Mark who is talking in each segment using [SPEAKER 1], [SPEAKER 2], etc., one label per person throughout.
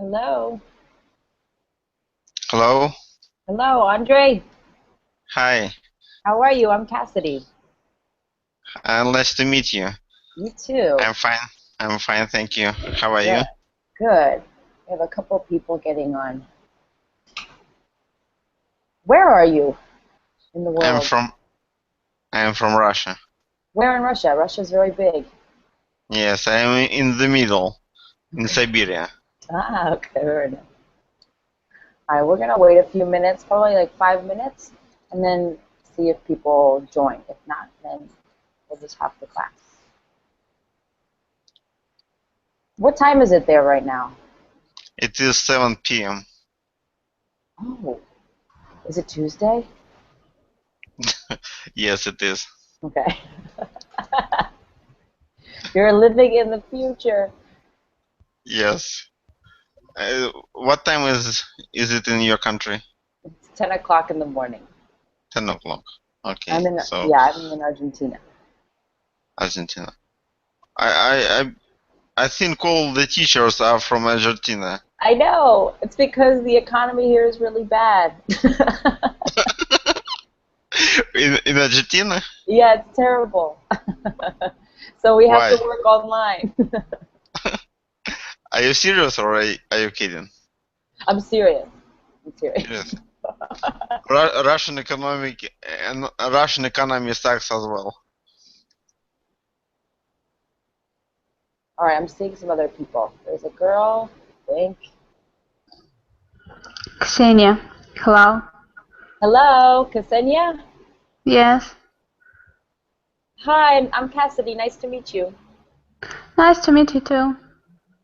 [SPEAKER 1] Hello.
[SPEAKER 2] Hello.
[SPEAKER 1] Hello, Andre.
[SPEAKER 2] Hi.
[SPEAKER 1] How are you? I'm Cassidy.
[SPEAKER 2] Nice to meet you.
[SPEAKER 1] You too.
[SPEAKER 2] I'm fine. I'm fine, thank you. How are
[SPEAKER 1] Good.
[SPEAKER 2] you?
[SPEAKER 1] Good. We have a couple people getting on. Where are you in the
[SPEAKER 2] I'm
[SPEAKER 1] world?
[SPEAKER 2] from I'm from Russia.
[SPEAKER 1] Where in Russia? Russia's very big.
[SPEAKER 2] Yes, I'm in the middle, in Siberia.
[SPEAKER 1] Ah, okay. Very nice. All right, we're gonna wait a few minutes, probably like 5 minutes, and then see if people join. If not, then we'll just have the class. What time is it there right now?
[SPEAKER 2] It is 7 p.m.
[SPEAKER 1] Oh, is it Tuesday?
[SPEAKER 2] Yes, it is.
[SPEAKER 1] Okay. You're living in the future.
[SPEAKER 2] Yes. What time is it in your country?
[SPEAKER 1] It's 10 o'clock in the morning.
[SPEAKER 2] 10 o'clock.
[SPEAKER 1] I'm
[SPEAKER 2] Okay,
[SPEAKER 1] in,
[SPEAKER 2] so
[SPEAKER 1] yeah, I'm in Argentina.
[SPEAKER 2] Argentina. I think all the teachers are from Argentina.
[SPEAKER 1] I know. It's because the economy here is really bad.
[SPEAKER 2] In Argentina?
[SPEAKER 1] Yeah, it's terrible. So we have to
[SPEAKER 2] Why?
[SPEAKER 1] work online.
[SPEAKER 2] Are you serious or are you kidding?
[SPEAKER 1] I'm serious. I'm serious.
[SPEAKER 2] Yes. Russian economic and Russian economy sucks as well.
[SPEAKER 1] All right, I'm seeing some other people. There's a girl, I think.
[SPEAKER 3] Ksenia, hello.
[SPEAKER 1] Hello, Ksenia.
[SPEAKER 3] Yes,
[SPEAKER 1] Hi, I'm Cassidy. Nice to meet you.
[SPEAKER 3] nice to meet you too.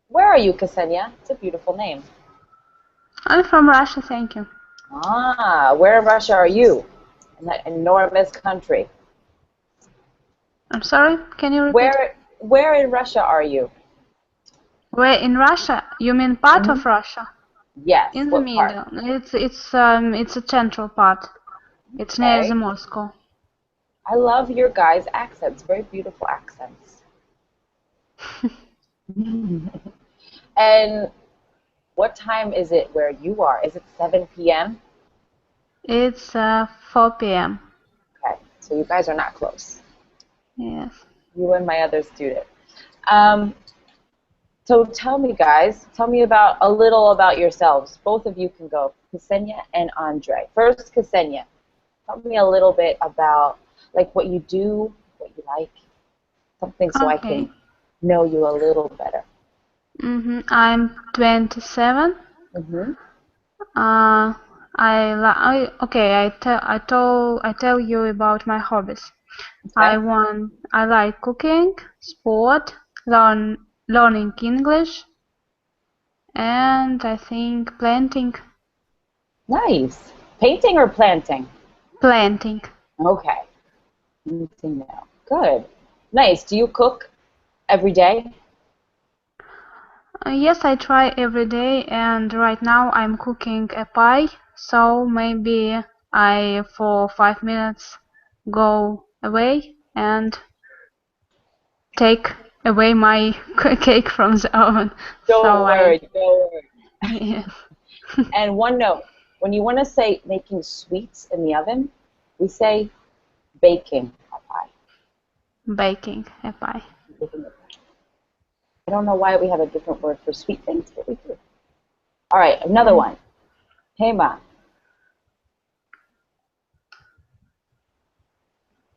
[SPEAKER 1] Where are you, Ksenia? It's a beautiful name.
[SPEAKER 3] I'm from Russia, thank you.
[SPEAKER 1] Ah, where in Russia are you? In that enormous country.
[SPEAKER 3] I'm sorry, can you repeat?
[SPEAKER 1] Where in Russia are you?
[SPEAKER 3] Where in Russia? You mean part
[SPEAKER 1] Hmm.
[SPEAKER 3] of Russia?
[SPEAKER 1] Yes,
[SPEAKER 3] In the
[SPEAKER 1] what part?
[SPEAKER 3] middle. It's a central part. It's near the
[SPEAKER 1] Okay.
[SPEAKER 3] Moscow.
[SPEAKER 1] I love your guys' accents. Very beautiful accents. And what time is it where you are? Is it 7 p.m.?
[SPEAKER 3] It's 4 p.m.
[SPEAKER 1] Okay, so you guys are not close.
[SPEAKER 3] Yes.
[SPEAKER 1] You and my other student. Um, so tell me, guys, tell me about a little about yourselves. Both of you can go, Ksenia and Andre. First, Ksenia, tell me a little bit about like what you do, what you like, something so I
[SPEAKER 3] Okay.
[SPEAKER 1] can know you a little better.
[SPEAKER 3] I'm 27.
[SPEAKER 1] Mm-hmm.
[SPEAKER 3] Uh, I tell you about my hobbies.
[SPEAKER 1] Okay.
[SPEAKER 3] I like cooking, sport, learning English, and I think
[SPEAKER 1] Nice. Painting or planting?
[SPEAKER 3] planting.
[SPEAKER 1] Okay. Anything now. Good. Nice. Do you cook every day?
[SPEAKER 3] Yes, I try every day, and right now I'm cooking a pie, so maybe I for 5 minutes go away and take away my cake from the oven.
[SPEAKER 1] Don't
[SPEAKER 3] So I
[SPEAKER 1] worry. Don't worry.
[SPEAKER 3] yes,
[SPEAKER 1] And one note, when you want to say making sweets in the oven, we say baking a pie.
[SPEAKER 3] baking a pie.
[SPEAKER 1] Baking a pie. I don't know why we have a different word for sweet things, but we do. All right, another
[SPEAKER 3] Mm.
[SPEAKER 1] one. Hema.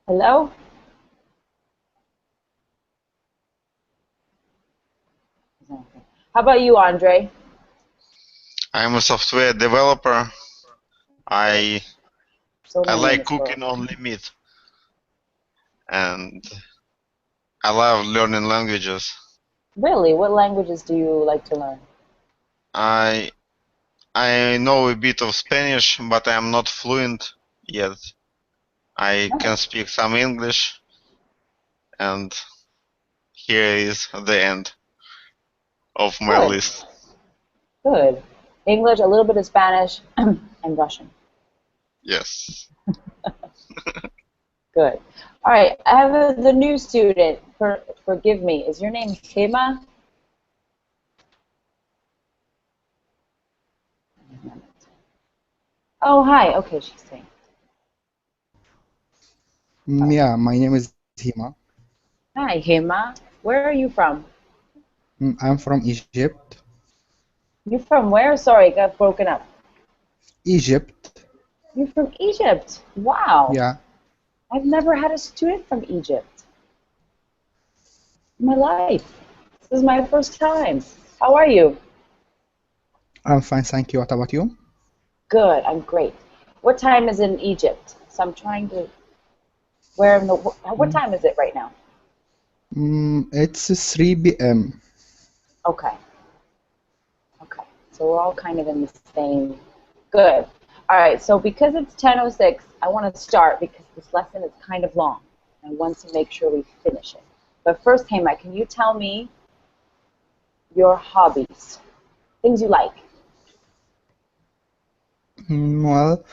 [SPEAKER 1] Hello? How about you, Andre?
[SPEAKER 2] I'm a software developer.
[SPEAKER 1] There's
[SPEAKER 2] I
[SPEAKER 1] so
[SPEAKER 2] I
[SPEAKER 1] many in
[SPEAKER 2] like
[SPEAKER 1] this world.
[SPEAKER 2] cooking only meat, and I love learning languages.
[SPEAKER 1] Really? What languages do you like to learn?
[SPEAKER 2] I I know a bit of Spanish, but I am not fluent yet. I can
[SPEAKER 1] Nice.
[SPEAKER 2] speak some English, and here is the end of my
[SPEAKER 1] Good.
[SPEAKER 2] list.
[SPEAKER 1] Good. English, a little bit of Spanish, and Russian.
[SPEAKER 2] Yes.
[SPEAKER 1] Good. All right. I have the new student. Forgive me. Is your name Hema? Oh, hi. Okay, she's saying.
[SPEAKER 4] Yeah, my name is Hima.
[SPEAKER 1] Hi, Hema. Where are you from?
[SPEAKER 4] I'm from Egypt.
[SPEAKER 1] You from where? Sorry, it got broken up.
[SPEAKER 4] Egypt.
[SPEAKER 1] You're from Egypt. Wow.
[SPEAKER 4] Yeah,
[SPEAKER 1] I've never had a student from Egypt in my life. This is my first time. How are you?
[SPEAKER 4] I'm fine, thank you. What about you?
[SPEAKER 1] Good. I'm great. What time is it in Egypt? So I'm trying to. Where in the? What time is it right now?
[SPEAKER 4] It's 3 p.m.
[SPEAKER 1] Okay. Okay. So we're all kind of in the same. Good. All right. So because it's 10:06, I want to start because this lesson is kind of long. I want to make sure we finish it. But first, Hema, can you tell me your hobbies? Things you like.
[SPEAKER 4] Well,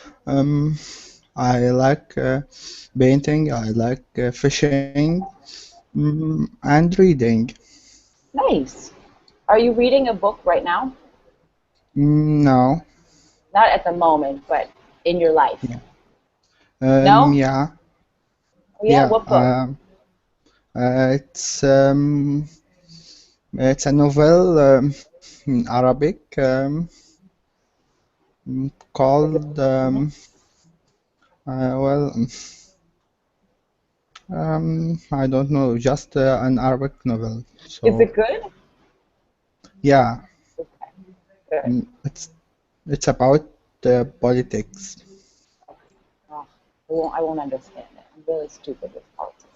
[SPEAKER 4] I like painting, I like fishing, and reading.
[SPEAKER 1] Nice. Are you reading a book right now?
[SPEAKER 4] No.
[SPEAKER 1] Not at the moment, but in your life.
[SPEAKER 4] Yeah.
[SPEAKER 1] No?
[SPEAKER 4] Yeah.
[SPEAKER 1] Oh, yeah?
[SPEAKER 4] Yeah.
[SPEAKER 1] What book?
[SPEAKER 4] It's a novel in Arabic
[SPEAKER 1] Is it,
[SPEAKER 4] called
[SPEAKER 1] mhm.
[SPEAKER 4] well. I don't know, just an Arabic novel.
[SPEAKER 1] Is
[SPEAKER 4] So
[SPEAKER 1] it good?
[SPEAKER 4] yeah,
[SPEAKER 1] Okay, good.
[SPEAKER 4] it's about politics.
[SPEAKER 1] Okay. Oh, I won't understand it. I'm really stupid with politics.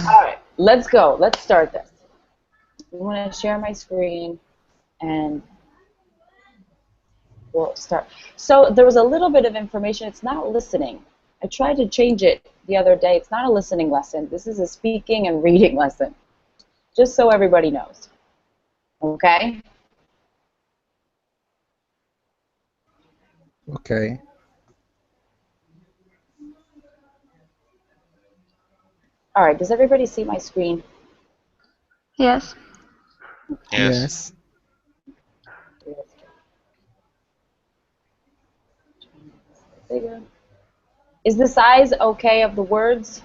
[SPEAKER 1] All right, let's go. Let's start this. I'm going to share my screen and we'll start. So there was a little bit of information. It's not listening. I tried to change it the other day. It's not a listening lesson. This is a speaking and reading lesson, just so everybody knows. Okay?
[SPEAKER 4] Okay.
[SPEAKER 1] All right, does everybody see my screen?
[SPEAKER 3] Yes.
[SPEAKER 2] Yes.
[SPEAKER 4] Yes.
[SPEAKER 1] Bigger. Is the size okay of the words?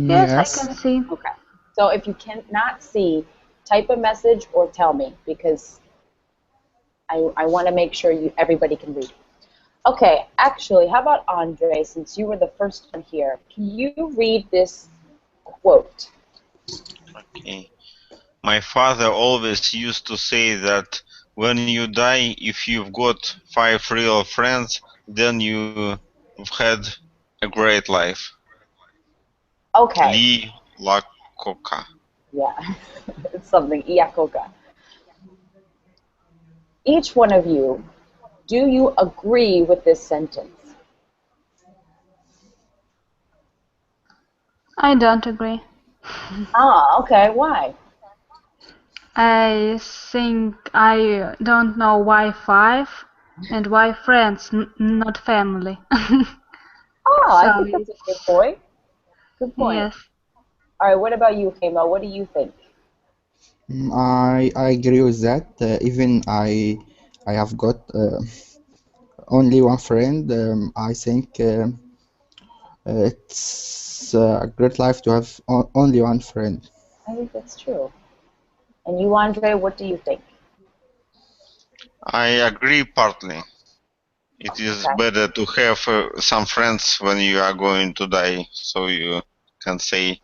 [SPEAKER 3] Yes, I
[SPEAKER 4] Yes.
[SPEAKER 3] can see.
[SPEAKER 1] Okay. So if you cannot see, type a message or tell me because I want to make sure everybody can read. Okay, actually, how about Andre, since you were the first one here, can you read this quote?
[SPEAKER 2] Okay. My father always used to say that when you die, if you've got 5 real friends, then you've had a great life.
[SPEAKER 1] Okay,
[SPEAKER 2] Lee Iacocca.
[SPEAKER 1] yeah, it's something, Iakoka. Each one of you, do you agree with this sentence?
[SPEAKER 3] I don't agree.
[SPEAKER 1] Ah, okay, why?
[SPEAKER 3] I think I don't know why five and why friends, not family.
[SPEAKER 1] Oh, I
[SPEAKER 3] So
[SPEAKER 1] think that's a good point. Good point.
[SPEAKER 3] yes,
[SPEAKER 1] All right, what about you, Kemo? What do you think?
[SPEAKER 4] I agree with that. Even I have got only one friend. I think it's a great life to have only one friend.
[SPEAKER 1] I think that's true. And you, Andre, what do you think?
[SPEAKER 2] I agree partly. It is
[SPEAKER 1] Okay.
[SPEAKER 2] better to have some friends when you are going to die, so you can say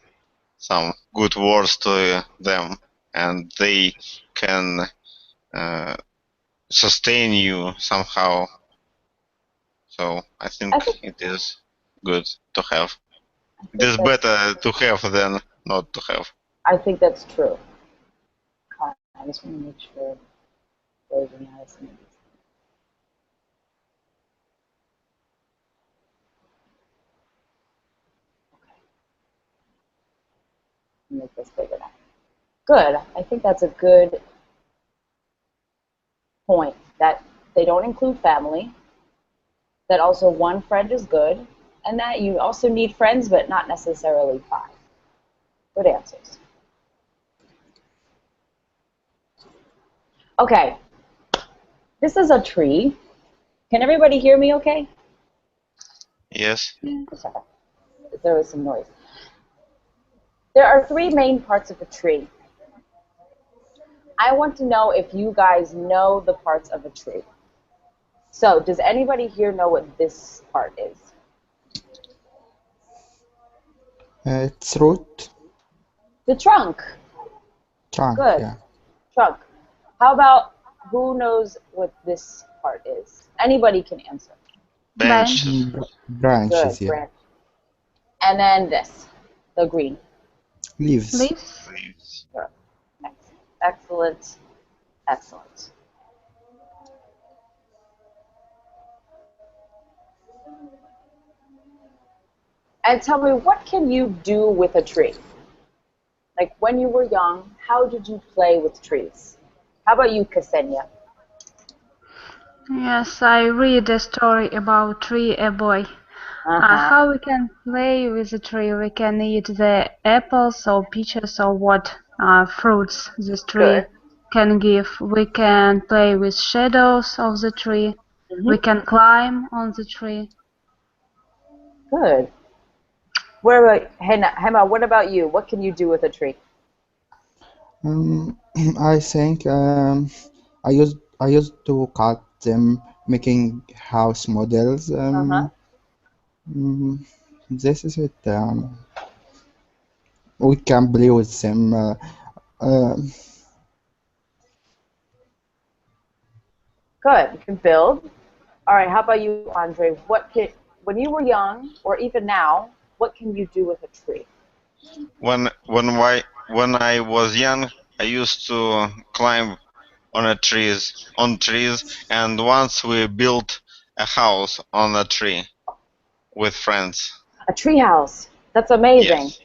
[SPEAKER 2] some good words to them, and they can uh, sustain you somehow. So I
[SPEAKER 1] I
[SPEAKER 2] think
[SPEAKER 1] think
[SPEAKER 2] it is good to have.
[SPEAKER 1] I
[SPEAKER 2] It
[SPEAKER 1] think
[SPEAKER 2] is
[SPEAKER 1] that's
[SPEAKER 2] better to have than not to have.
[SPEAKER 1] I think that's true. I just want to make sure there's analysis. Make this bigger now. Good. I think that's a good point that they don't include family, that also one friend is good, and that you also need friends, but not necessarily five. Good answers. Okay. This is a tree. Can everybody hear me okay?
[SPEAKER 2] Yes.
[SPEAKER 1] Sorry, there was some noise. There are three main parts of a tree. I want to know if you guys know the parts of a tree. So, does anybody here know what this part is?
[SPEAKER 4] It's root,
[SPEAKER 1] The trunk.
[SPEAKER 4] trunk,
[SPEAKER 1] Good.
[SPEAKER 4] yeah.
[SPEAKER 1] Trunk. How about who knows what this part is? Anybody can answer.
[SPEAKER 2] Benches.
[SPEAKER 4] Branches,
[SPEAKER 1] Good.
[SPEAKER 4] yeah.
[SPEAKER 1] Branch. And then this, the green.
[SPEAKER 4] Leaves.
[SPEAKER 3] Leaves.
[SPEAKER 2] Leaves.
[SPEAKER 1] Sure. Excellent. Excellent. And tell me, what can you do with a tree? Like when you were young, how did you play with trees? How about you, Ksenia?
[SPEAKER 3] Yes, I read a story about tree a boy. How we can play with the tree? We can eat the apples or peaches or what fruits this tree
[SPEAKER 1] Good.
[SPEAKER 3] can give. We can play with shadows of the tree. We can climb on the tree.
[SPEAKER 1] Good. What about Hema? What about you? What can you do with a tree?
[SPEAKER 4] I think I used to cut them, making house models. This is it. We can play with them. Uh,
[SPEAKER 1] Good. You can build. All right. How about you, Andre? When you were young, or even now, what can you do with a tree?
[SPEAKER 2] When I was young, I used to climb on trees, and once we built a house on a tree with friends.
[SPEAKER 1] A tree house. That's amazing.
[SPEAKER 2] Yes.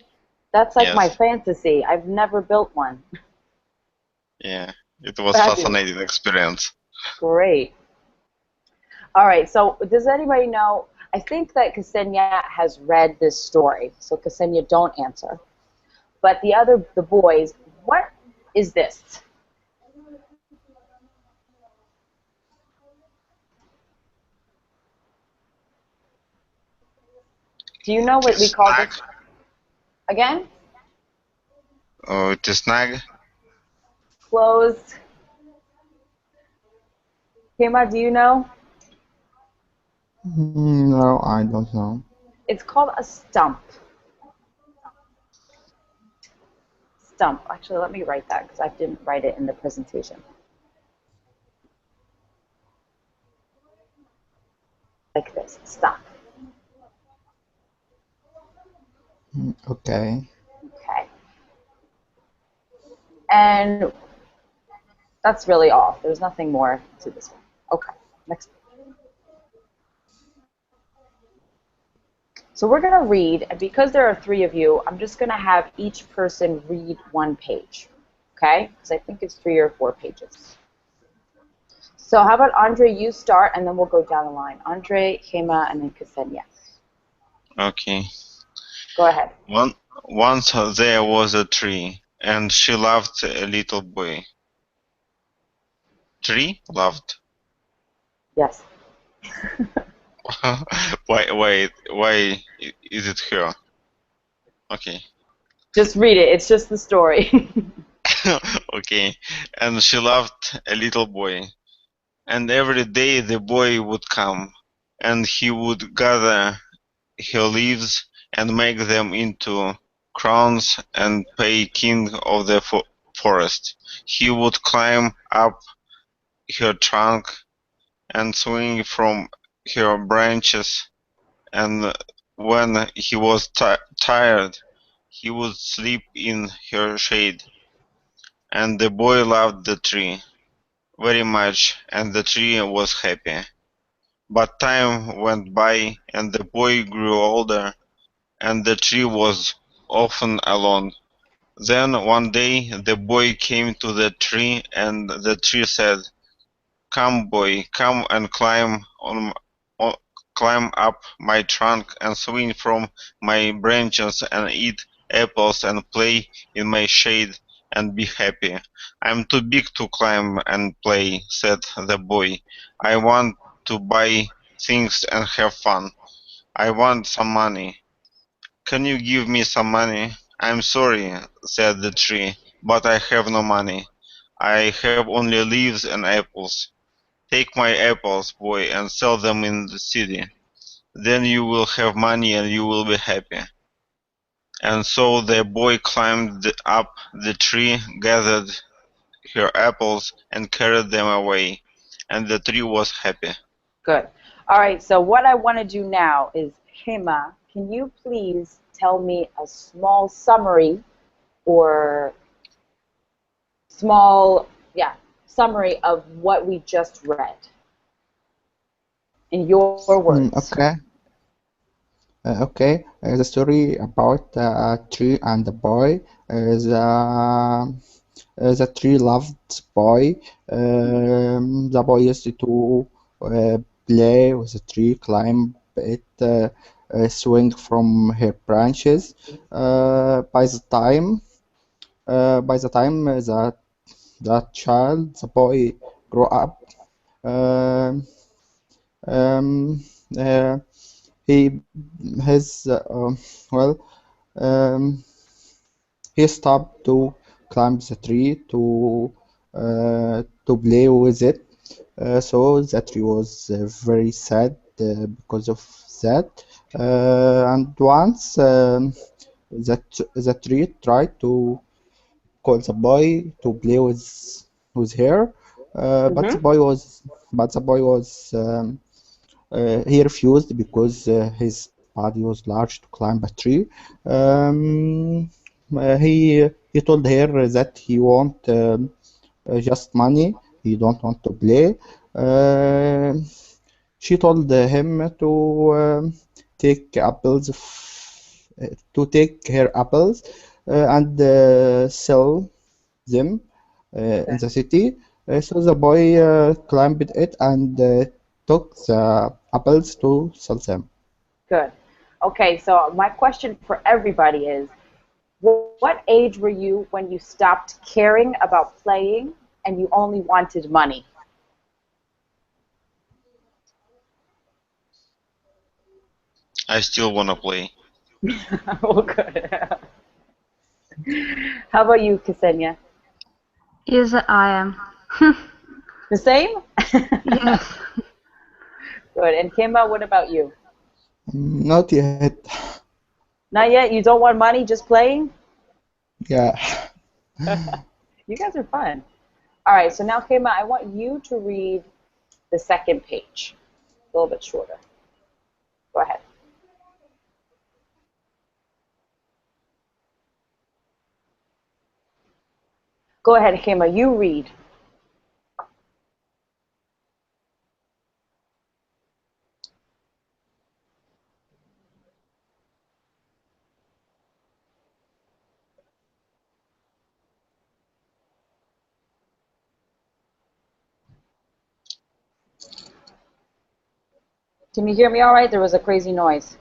[SPEAKER 1] That's like
[SPEAKER 2] Yes.
[SPEAKER 1] my fantasy. I've never built one.
[SPEAKER 2] Yeah, it was
[SPEAKER 1] Fabulous.
[SPEAKER 2] fascinating experience.
[SPEAKER 1] Great. All right. So does anybody know? I think that Ksenia has read this story. So Ksenia, don't answer. But the boys, what is this? Do you know what we call
[SPEAKER 2] Snag.
[SPEAKER 1] this? Again?
[SPEAKER 2] Oh, it is snag.
[SPEAKER 1] Closed. Hema, do you know?
[SPEAKER 4] no, I don't know.
[SPEAKER 1] It's called a stump. Stump. Actually, let me write that because I didn't write it in the presentation. Like this, stump.
[SPEAKER 4] Okay.
[SPEAKER 1] Okay. And that's really all. There's nothing more to this one. Okay, next. So we're going to read, and because there are three of you, I'm just going to have each person read one page, okay? Because I think it's 3 or 4 pages. So how about Andre, you start, and then we'll go down the line. Andre, Hema, and then Ksenia.
[SPEAKER 2] Okay.
[SPEAKER 1] Go ahead.
[SPEAKER 2] Once there was a tree, and she loved a little boy. Tree loved.
[SPEAKER 1] Yes.
[SPEAKER 2] Why is it her? Okay.
[SPEAKER 1] Just read it. It's just the story.
[SPEAKER 2] Okay. And she loved a little boy. And every day the boy would come, and he would gather her leaves and make them into crowns and pay king of the forest. He would climb up her trunk and swing from her branches, and when he was tired, he would sleep in her shade. And the boy loved the tree very much, and the tree was happy. But time went by, and the boy grew older, and the tree was often alone. Then one day the boy came to the tree, and the tree said, "Come, boy, come and climb up my trunk and swing from my branches and eat apples and play in my shade and be happy. I'm too big to climb and play, said the boy. I want to buy things and have fun. I want some money. Can you give me some money? I'm sorry, said the tree, but I have no money. I have only leaves and apples. Take my apples, boy, and sell them in the city. Then you will have money and you will be happy. And so the boy climbed up the tree, gathered her apples, and carried them away. And the tree was happy.
[SPEAKER 1] Good. All right, so what I want to do now is, Hema, can you please tell me a small summary or summary of what we just read in your words?
[SPEAKER 4] Okay. The story about a tree and a boy. The tree loved the boy. The boy used to play with the tree, climb it, swing from her branches. By the time the boy grew up, um, um, uh, he his well um, he stopped to climb the tree to play with it. So the tree was very sad because of that. And once the tree tried to call the boy to play with her, but the boy was he refused because his body was large to climb a tree. He told her that he want just money. He don't want to play. She told him take apples, take her apples and sell them in the city. So the boy climbed it and took the apples to sell them.
[SPEAKER 1] Good. Okay, so my question for everybody is, what age were you when you stopped caring about playing and you only wanted money?
[SPEAKER 2] I still want to play.
[SPEAKER 1] Oh, good. How about you, Ksenia?
[SPEAKER 3] Yes, I am.
[SPEAKER 1] The same?
[SPEAKER 3] Yes.
[SPEAKER 1] Good. And Kimba, what about you?
[SPEAKER 4] Not yet.
[SPEAKER 1] Not yet? You don't want money, just playing?
[SPEAKER 4] Yeah.
[SPEAKER 1] You guys are fun. All right, so now, Kimba, I want you to read the second page. A little bit shorter. Go ahead. Go ahead, Kimba, you read. Can you hear me all right? There was a crazy noise.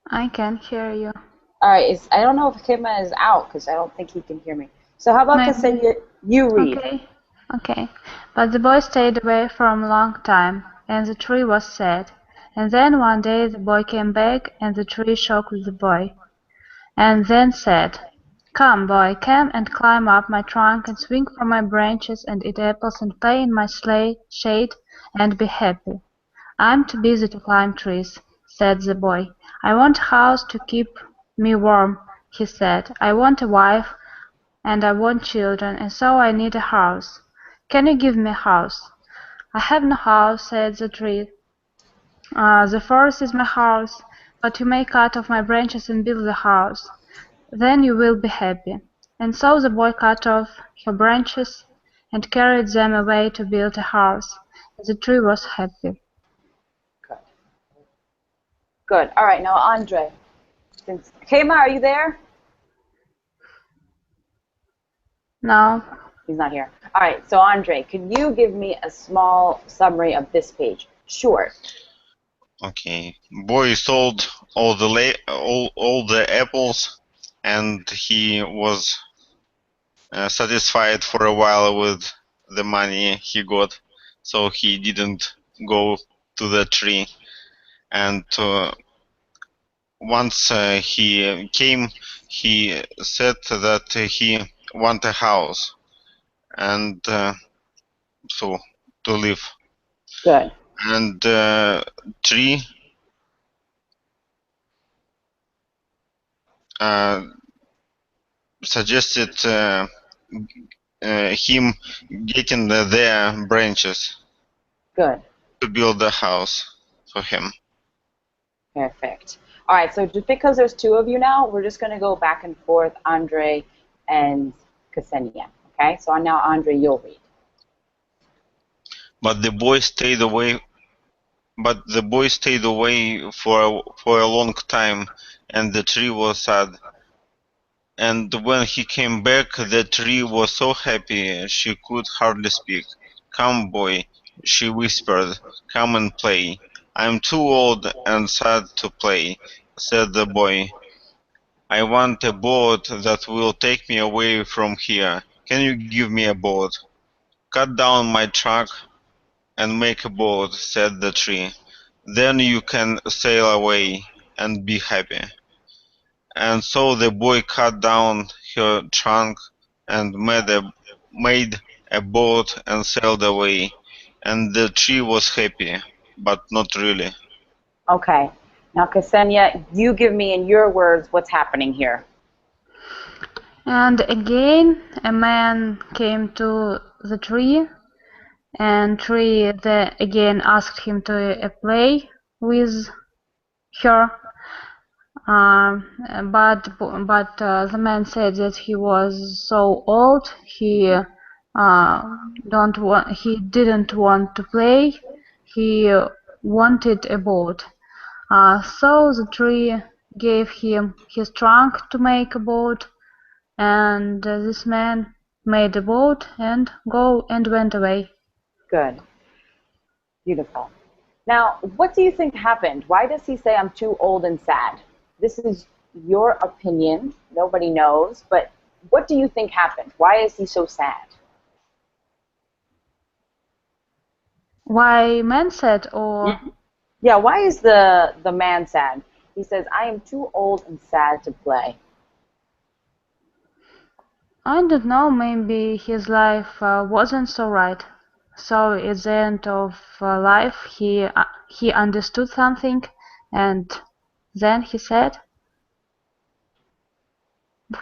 [SPEAKER 3] I can hear you.
[SPEAKER 1] All right, I don't know if Kimba is out because I don't think he can hear me. So how about Ksenia, you read?
[SPEAKER 3] Okay. But the boy stayed away for a long time, and the tree was sad. And then one day the boy came back, and the tree shook with the boy, and then said, "Come, boy, come and climb up my trunk and swing from my branches and eat apples and play in my shade and be happy." "I'm too busy to climb trees," said the boy. "I want a house to keep me warm," he said. "I want a wife and I want children, and so I need a house. Can you give me a house?" "I have no house," said the tree. "The forest is my house, but you may cut off my branches and build the house. Then you will be happy." And so the boy cut off her branches and carried them away to build a house. The tree was happy.
[SPEAKER 1] Good. Good. All right, now Andre. Kema, are you there?
[SPEAKER 3] No.
[SPEAKER 1] He's not here. All right, so Andre, can you give me a small summary of this page? Short.
[SPEAKER 2] Okay. Boy sold all the apples and he was satisfied for a while with the money he got, so he didn't go to the tree. And once he came, he said that he want a house and so to live.
[SPEAKER 1] Good.
[SPEAKER 2] And tree suggested him getting their branches
[SPEAKER 1] Good.
[SPEAKER 2] to build a house for him.
[SPEAKER 1] Perfect. All right, so just because there's two of you now, we're just going to go back and forth, Andre and Ksenia. Okay, so now Andre, you'll read.
[SPEAKER 2] But the boy stayed away. But the boy stayed away for a long time, and the tree was sad. And when he came back, the tree was so happy she could hardly speak. "Come, boy," she whispered, "come and play." "I'm too old and sad to play," said the boy. "I want a boat that will take me away from here. Can you give me a boat?" "Cut down my trunk and make a boat," said the tree. "Then you can sail away and be happy." And so the boy cut down her trunk and made a boat and sailed away. And the tree was happy, but not really.
[SPEAKER 1] Okay. Now, Ksenia, you give me in your words what's happening here.
[SPEAKER 3] And again, a man came to the tree, and tree again asked him to play with her. But the man said that he was so old, he didn't want to play. He wanted a boat. So the tree gave him his trunk to make a boat, and this man made a boat and went away.
[SPEAKER 1] Good. Beautiful. Now, what do you think happened? Why does he say I'm too old and sad? This is your opinion. Nobody knows. But what do you think happened? Why is he so sad?
[SPEAKER 3] Why man said, or
[SPEAKER 1] Yeah, why is the man sad? He says, I am too old and sad to play.
[SPEAKER 3] I don't know, maybe his life wasn't so right. So at the end of life, he understood something, and then he said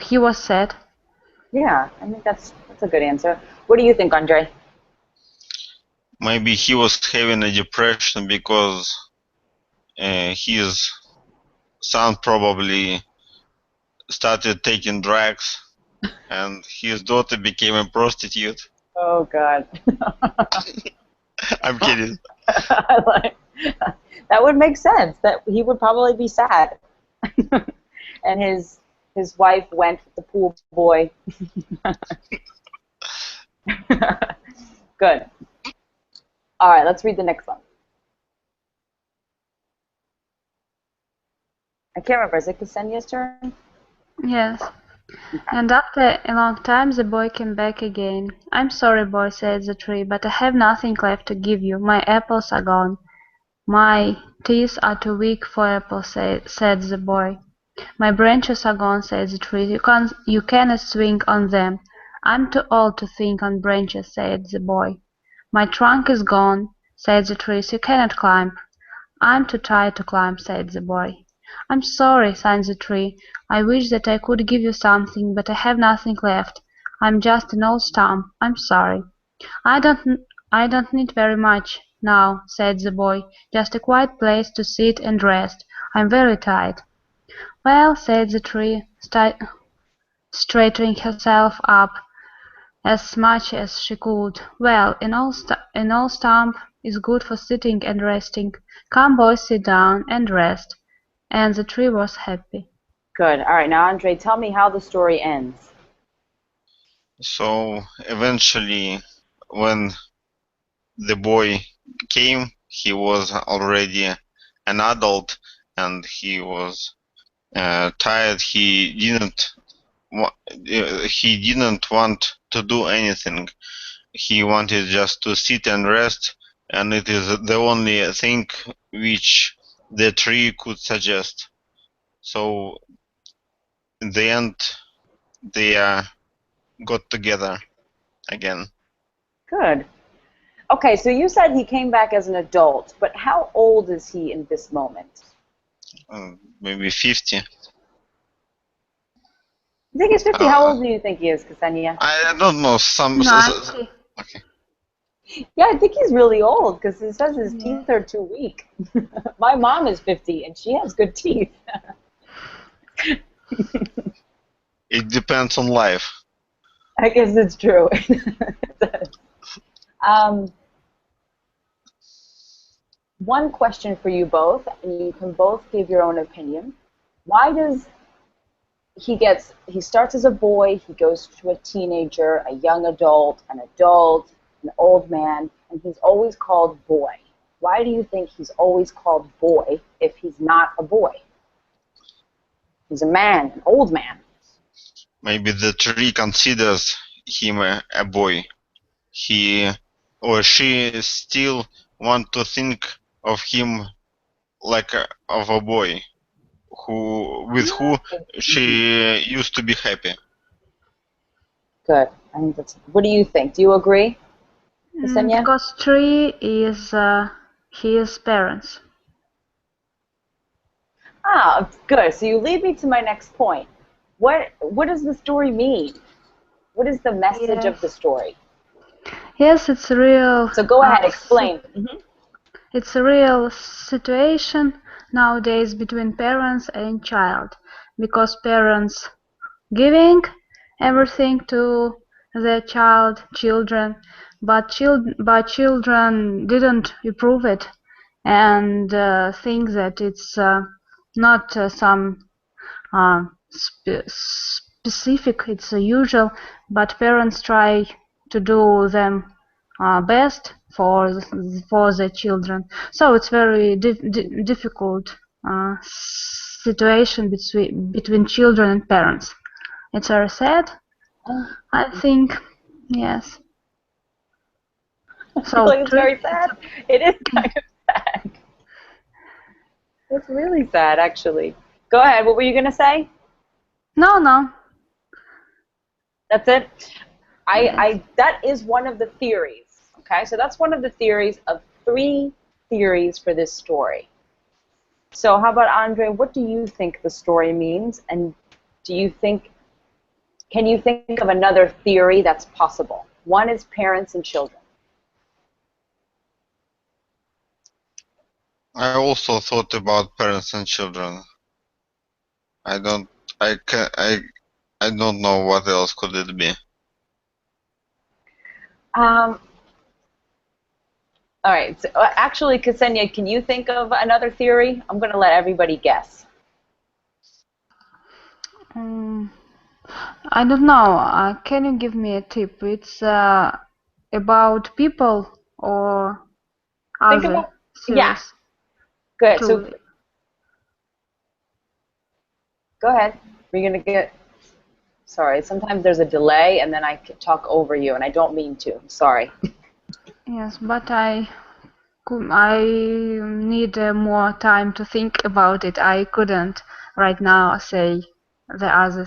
[SPEAKER 3] he was sad.
[SPEAKER 1] Yeah, I think that's a good answer. What do you think, Andre?
[SPEAKER 2] Maybe he was having a depression because his son probably started taking drugs and his daughter became a prostitute.
[SPEAKER 1] Oh, God.
[SPEAKER 2] I'm kidding.
[SPEAKER 1] That would make sense. That he would probably be sad. And his wife went with the pool boy. Good. All right, let's read the next one. I can't remember. Is it Ksenia's turn?
[SPEAKER 3] Yes. And after a long time the boy came back again. I'm sorry, boy, said the tree, but I have nothing left to give you. My apples are gone. My teeth are too weak for apples, said the boy. My branches are gone, said the tree. You cannot swing on them. I'm too old to swing on branches, said the boy. My trunk is gone, said the tree. You cannot climb. I'm too tired to climb, said the boy. I'm sorry, sighed the tree. I wish that I could give you something, but I have nothing left. I'm just an old stump. I'm sorry. I don't need very much now, said the boy. Just a quiet place to sit and rest. I'm very tired. Well, said the tree, straightening herself up as much as she could. Well, an old stump is good for sitting and resting. Come, boys, sit down and rest. And the tree was happy.
[SPEAKER 1] Good. All right, now, Andre, tell me how the story ends.
[SPEAKER 2] So eventually, when the boy came, he was already an adult and he was tired. He didn't want to do anything. He wanted just to sit and rest, and it is the only thing which the tree could suggest. So in the end, they got together again.
[SPEAKER 1] Good. Okay, so you said he came back as an adult, but how old is he in this moment?
[SPEAKER 2] Maybe 50.
[SPEAKER 1] You think he's 50? How old do you think he is, Ksenia?
[SPEAKER 2] I don't know.
[SPEAKER 3] Ninety.
[SPEAKER 2] Okay.
[SPEAKER 1] Yeah, I think he's really old because it says his teeth are too weak. My mom is 50 and she has good teeth.
[SPEAKER 2] It depends on life.
[SPEAKER 1] I guess it's true. One question for you both, and you can both give your own opinion. Why does he starts as a boy, he goes to a teenager, a young adult, an old man, and he's always called boy? Why do you think he's always called boy if he's not a boy? He's a man, an old man.
[SPEAKER 2] Maybe the tree considers him a boy. He or she still want to think of him like of a boy with who she used to be happy.
[SPEAKER 1] Good. I think that's. What do you think? Do you agree, Ksenia?
[SPEAKER 3] Because tree is his parents.
[SPEAKER 1] Ah, good. So you lead me to my next point. What does the story mean? What is the message of the story?
[SPEAKER 3] Yes, it's real.
[SPEAKER 1] So go ahead, explain.
[SPEAKER 3] It's a real situation nowadays between parents and child, because parents giving everything to their children, but children didn't approve it and think that it's not some specific, it's usual, but parents try to do them best for the children. So it's very difficult situation between children and parents. It's very sad, I think. Yes. So
[SPEAKER 1] it's very sad. It is kind of sad. It's really sad, actually. Go ahead. What were you going to say?
[SPEAKER 3] No.
[SPEAKER 1] That's it? That is one of the theories. Okay, so that's one of the theories of 3 theories for this story. So how about, Andre, what do you think the story means? And can you think of another theory that's possible? One is parents and children.
[SPEAKER 2] I also thought about parents and children. I don't know what else could it be.
[SPEAKER 1] All right. So, actually, Ksenia, can you think of another theory? I'm going to let everybody guess.
[SPEAKER 3] I don't know. Can you give me a tip? It's about people or other series?
[SPEAKER 1] Yeah. Good.
[SPEAKER 3] Too.
[SPEAKER 1] So, go ahead. We're going to get... Sorry, sometimes there's a delay, and then I talk over you, and I don't mean to. Sorry.
[SPEAKER 3] Yes, but I need more time to think about it. I couldn't right now say the other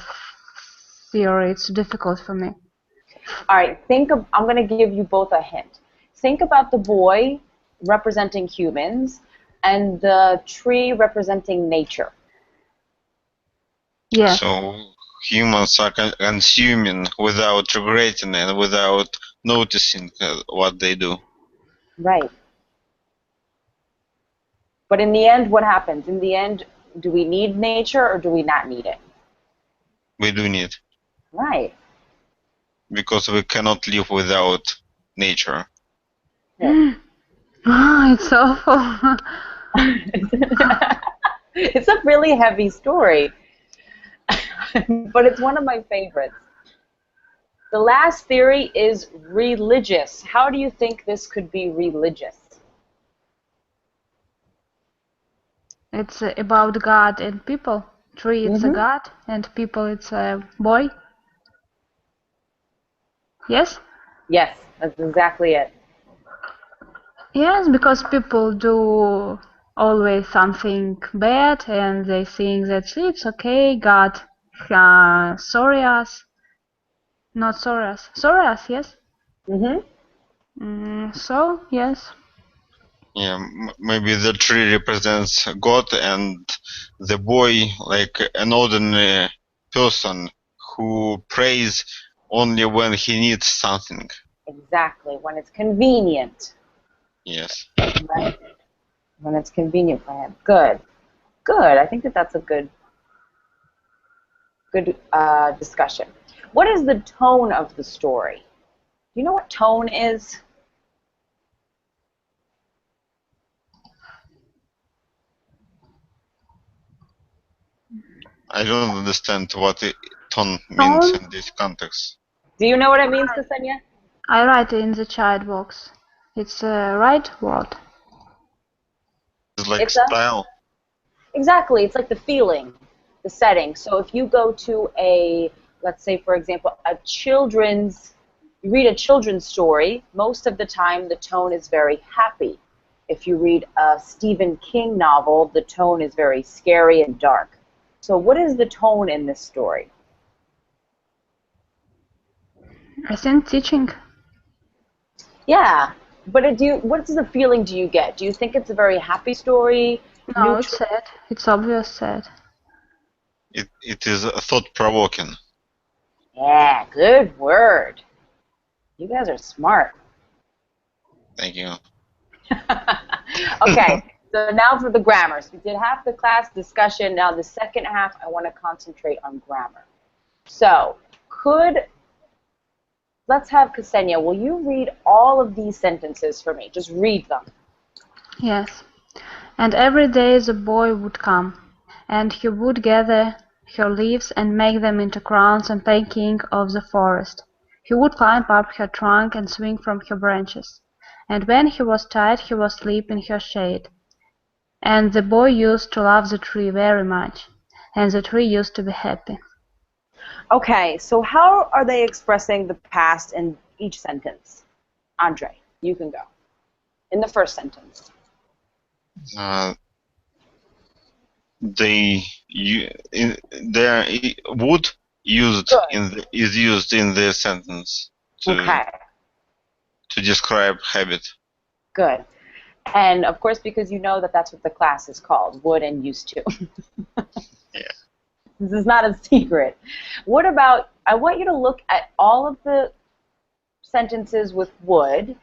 [SPEAKER 3] theory. It's difficult for me.
[SPEAKER 1] All right. I'm going to give you both a hint. Think about the boy representing humans and the tree representing nature.
[SPEAKER 3] Yeah.
[SPEAKER 2] So humans are consuming without regretting and without noticing what they do.
[SPEAKER 1] Right. But in the end, what happens? In the end, do we need nature or do we not need it?
[SPEAKER 2] We do need.
[SPEAKER 1] Right.
[SPEAKER 2] Because we cannot live without nature.
[SPEAKER 1] Yeah.
[SPEAKER 3] It's awful.
[SPEAKER 1] It's a really heavy story, but it's one of my favorites. The last theory is religious. How do you think this could be religious?
[SPEAKER 3] It's about God and people. Tree it's a god, and people it's a boy. Yes?
[SPEAKER 1] Yes, that's exactly it.
[SPEAKER 3] Yes, because people do always something bad, and they think that it's okay, God sorry us. Not sorry us. Sorry us, yes? So, yes.
[SPEAKER 2] Yeah, maybe the tree represents God and the boy like an ordinary person who prays only when he needs something.
[SPEAKER 1] Exactly, when it's convenient.
[SPEAKER 2] Yes.
[SPEAKER 1] Right? When it's convenient for him. Good. Good. I think that that's a good discussion. What is the tone of the story? Do you know what tone is?
[SPEAKER 2] I don't understand what tone means in this context.
[SPEAKER 1] Do you know what it means, Ksenia?
[SPEAKER 3] I write in the chat box. It's a right word.
[SPEAKER 2] It's like
[SPEAKER 1] It's
[SPEAKER 2] style.
[SPEAKER 1] exactly. It's like the feeling, the setting. So if you go to a, let's say, for example, you read a children's story, most of the time the tone is very happy. If you read a Stephen King novel, the tone is very scary and dark. So what is the tone in this story?
[SPEAKER 3] I think teaching.
[SPEAKER 1] Yeah, but what is the feeling do you get? Do you think it's a very happy story?
[SPEAKER 3] No, it's sad. It's obvious sad.
[SPEAKER 2] It is thought-provoking.
[SPEAKER 1] Yeah, good word. You guys are smart.
[SPEAKER 2] Thank you.
[SPEAKER 1] Okay, so now for the grammar. So we did half the class discussion. Now the second half, I want to concentrate on grammar. So let's have Ksenia, will you read all of these sentences for me? Just read them.
[SPEAKER 3] Yes. And every day the boy would come, and he would gather her leaves and make them into crowns and play king of the forest. He would climb up her trunk and swing from her branches. And when he was tired he would sleep in her shade. And the boy used to love the tree very much, and the tree used to be happy.
[SPEAKER 1] Okay, so how are they expressing the past in each sentence? Andre, you can go. In the first sentence.
[SPEAKER 2] Their would is used in the sentence to describe habit.
[SPEAKER 1] Good. And of course, because you know that that's what the class is called, would and used to.
[SPEAKER 2] Yeah.
[SPEAKER 1] This is not a secret. What about, I want you to look at all of the sentences with would,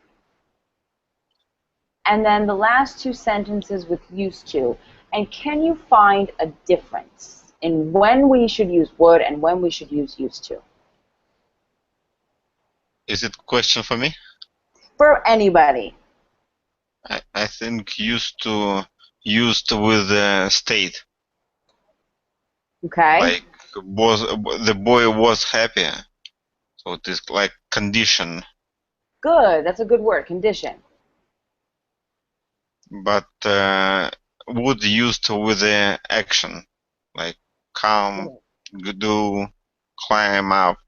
[SPEAKER 1] and then the last two sentences with used to, and can you find a difference in when we should use would and when we should use used to?
[SPEAKER 2] Is it a question for me?
[SPEAKER 1] For anybody.
[SPEAKER 2] I think used with the state.
[SPEAKER 1] Okay.
[SPEAKER 2] Like the boy was happy, so it is like condition.
[SPEAKER 1] Good. That's a good word. Condition.
[SPEAKER 2] But would used with the action, like come, do, climb up.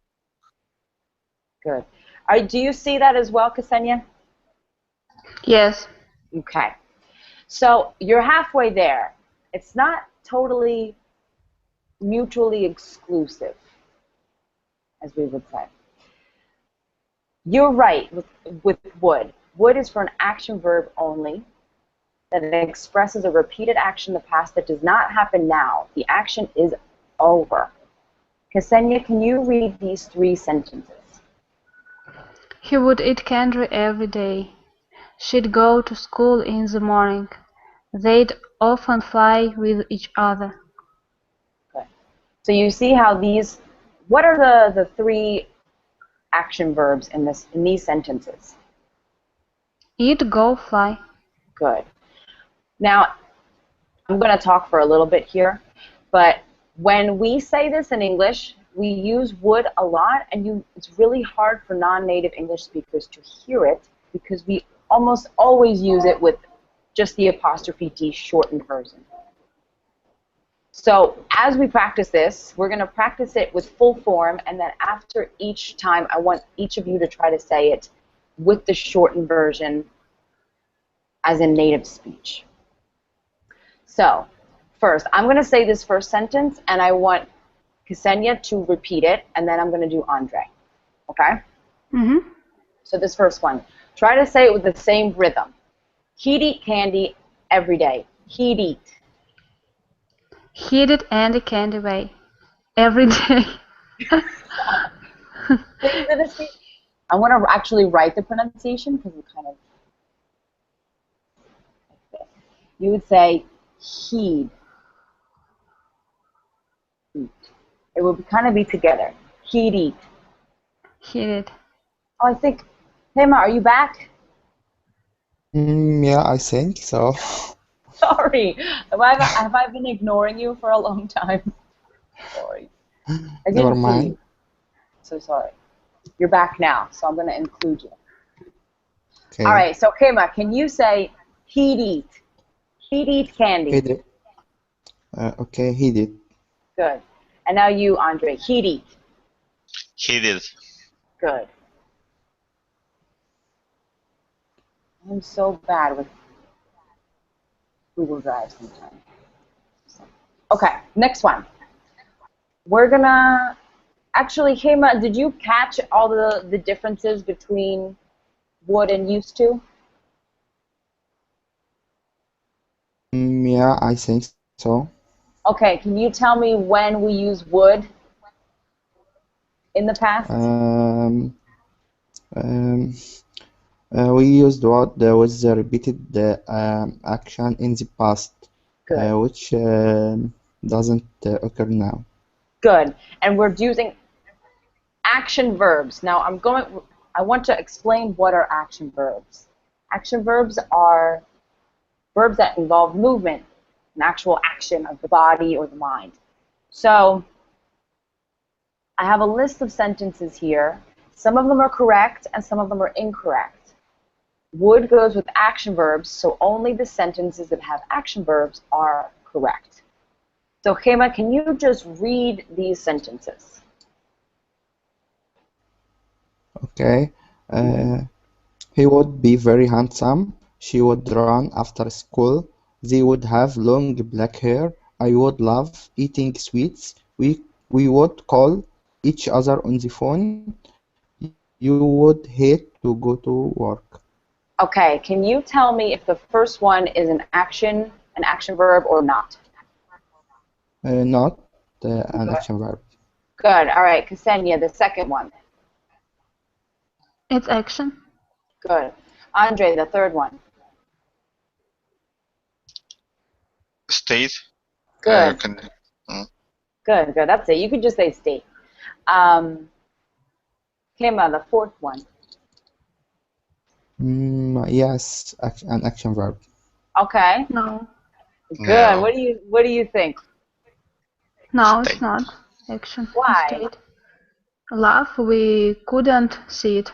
[SPEAKER 1] Good. Do you see that as well, Ksenia?
[SPEAKER 3] Yes.
[SPEAKER 1] Okay. So you're halfway there. It's not totally mutually exclusive, as we would say. You're right with would. Would is for an action verb only, that it expresses a repeated action in the past that does not happen now. The action is over. Ksenia, can you read these three sentences?
[SPEAKER 3] He would eat candy every day. She'd go to school in the morning. They'd often fly with each other.
[SPEAKER 1] Good. So you see how what are the three action verbs in these sentences?
[SPEAKER 3] Eat, go, fly.
[SPEAKER 1] Good. Now, I'm going to talk for a little bit here, but when we say this in English, we use would a lot, and it's really hard for non-native English speakers to hear it because we almost always use it with just the apostrophe D shortened version. So as we practice this, we're going to practice it with full form, and then after each time, I want each of you to try to say it with the shortened version as in native speech. So first, I'm going to say this first sentence, and I want Ksenia to repeat it, and then I'm going to do Andre. Okay?
[SPEAKER 3] Mm-hmm.
[SPEAKER 1] So this first one, try to say it with the same rhythm. He'd eat candy every day. He'd eat.
[SPEAKER 3] Heat it and the candy way. Every day.
[SPEAKER 1] I want to actually write the pronunciation because it's kind of like this. You would say he'd eat. It would kind of be together. He'd eat.
[SPEAKER 3] Heat it.
[SPEAKER 1] Oh, I think, Hema, are you back?
[SPEAKER 4] Yeah, I think so.
[SPEAKER 1] Sorry. Have I been ignoring you for a long time? Sorry. I
[SPEAKER 4] Never
[SPEAKER 1] didn't see
[SPEAKER 4] mind.
[SPEAKER 1] you. So sorry. You're back now, so I'm going to include you.
[SPEAKER 4] Okay.
[SPEAKER 1] All right, so Hema, can you say he'd eat? He'd eat candy.
[SPEAKER 4] He did. Okay, he did.
[SPEAKER 1] Good. And now you, Andre. He'd eat.
[SPEAKER 2] He did.
[SPEAKER 1] Good. I'm so bad with Google Drive sometimes. Okay, next one. We're gonna, actually, Hema, did you catch all the differences between would and used to?
[SPEAKER 4] Yeah, I think so.
[SPEAKER 1] Okay, can you tell me when we use would in the past?
[SPEAKER 4] We used what was the repeated action in the past,
[SPEAKER 1] Good.
[SPEAKER 4] which doesn't occur now.
[SPEAKER 1] Good. And we're using action verbs. Now I want to explain what are action verbs. Action verbs are verbs that involve movement, an actual action of the body or the mind. So I have a list of sentences here. Some of them are correct and some of them are incorrect. Would goes with action verbs, so only the sentences that have action verbs are correct. So Hema, can you just read these sentences?
[SPEAKER 4] Okay. He would be very handsome. She would run after school. They would have long black hair. I would love eating sweets. We would call each other on the phone. You would hate to go to work.
[SPEAKER 1] Okay, can you tell me if the first one is an action verb or not?
[SPEAKER 4] Not an action verb.
[SPEAKER 1] Good. All right, Ksenia, the second one.
[SPEAKER 3] It's action.
[SPEAKER 1] Good. Andre, the third one.
[SPEAKER 2] State.
[SPEAKER 1] Good.
[SPEAKER 2] Can,
[SPEAKER 1] Good. That's it. You could just say state. Hema, the fourth one.
[SPEAKER 4] Yes, an action verb.
[SPEAKER 1] Okay.
[SPEAKER 3] No.
[SPEAKER 1] Good.
[SPEAKER 2] No.
[SPEAKER 1] What do you think?
[SPEAKER 3] No,
[SPEAKER 2] State.
[SPEAKER 3] it's not. Action.
[SPEAKER 1] Why?
[SPEAKER 3] State. Laugh, we couldn't see it.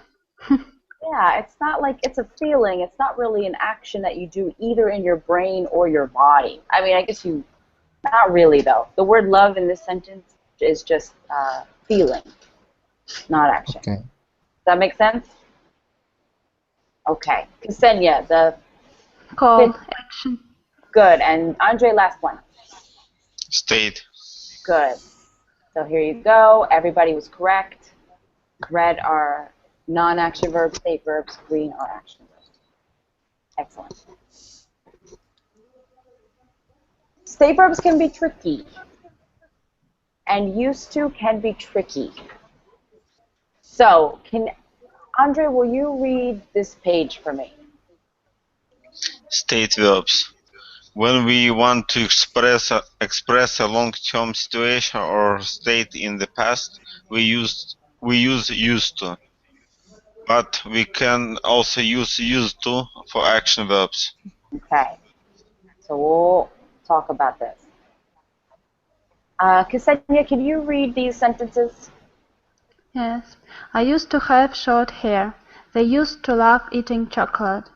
[SPEAKER 1] Yeah, it's not like it's a feeling. It's not really an action that you do either in your brain or your body. I mean, I guess not really though. The word love in this sentence is just feeling, not action.
[SPEAKER 4] Okay.
[SPEAKER 1] Does that make sense? Okay. Ksenia, the
[SPEAKER 3] Call.
[SPEAKER 1] Fifth.
[SPEAKER 3] Action.
[SPEAKER 1] good. And Andre, last one.
[SPEAKER 2] State.
[SPEAKER 1] Good. So here you go. Everybody was correct. Red are non-action verbs, state verbs. Green are action verbs. Excellent. State verbs can be tricky. And used to can be tricky. So, Andre, will you read this page for me?
[SPEAKER 2] State verbs. When we want to express a long-term situation or state in the past, we use used to. But we can also use used to for action verbs.
[SPEAKER 1] Okay. So we'll talk about this. Ksenia, can you read these sentences?
[SPEAKER 3] Yes. I used to have short hair. They used to love eating chocolate.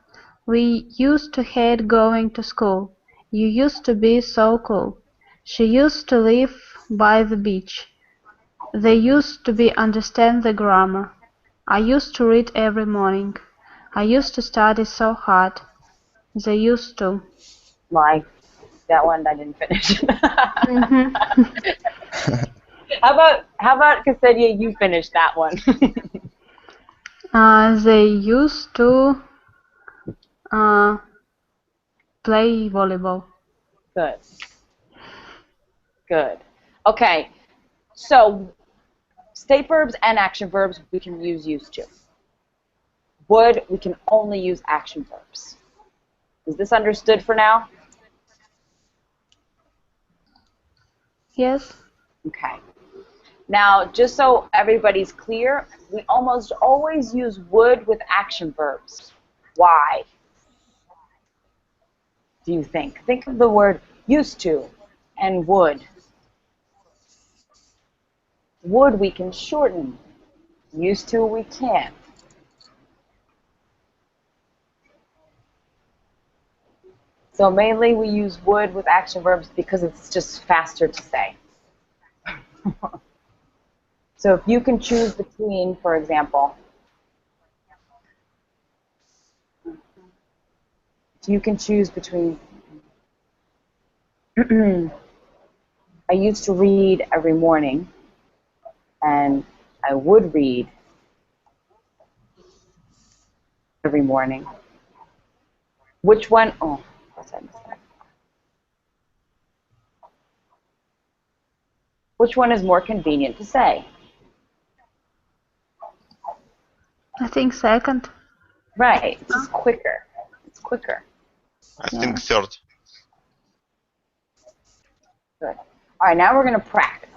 [SPEAKER 3] We used to hate going to school. You used to be so cool. She used to live by the beach. They used to be understand the grammar. I used to read every morning. I used to study so hard. They used to.
[SPEAKER 1] Like that one I didn't finish.
[SPEAKER 3] Mhm.
[SPEAKER 1] How about Ksenia, you finish that one?
[SPEAKER 3] They used to uh, play volleyball.
[SPEAKER 1] Good. Good. Okay. So state verbs and action verbs we can use used to. Would we can only use action verbs. Is this understood for now?
[SPEAKER 3] Yes.
[SPEAKER 1] Okay. Now, just so everybody's clear, we almost always use would with action verbs. Why? Do you think? Think of the word used to and would. Would we can shorten. Used to we can't. So mainly we use would with action verbs because it's just faster to say. So if you can choose between, for example, if you can choose between, I used to read every morning, and I would read every morning. Which one? Oh, of course I missed that. Which one is more convenient to say?
[SPEAKER 3] I think second.
[SPEAKER 1] Right, it's just quicker. It's quicker.
[SPEAKER 2] I
[SPEAKER 3] Yeah.
[SPEAKER 2] think third.
[SPEAKER 1] Good. All right, now we're going to practice.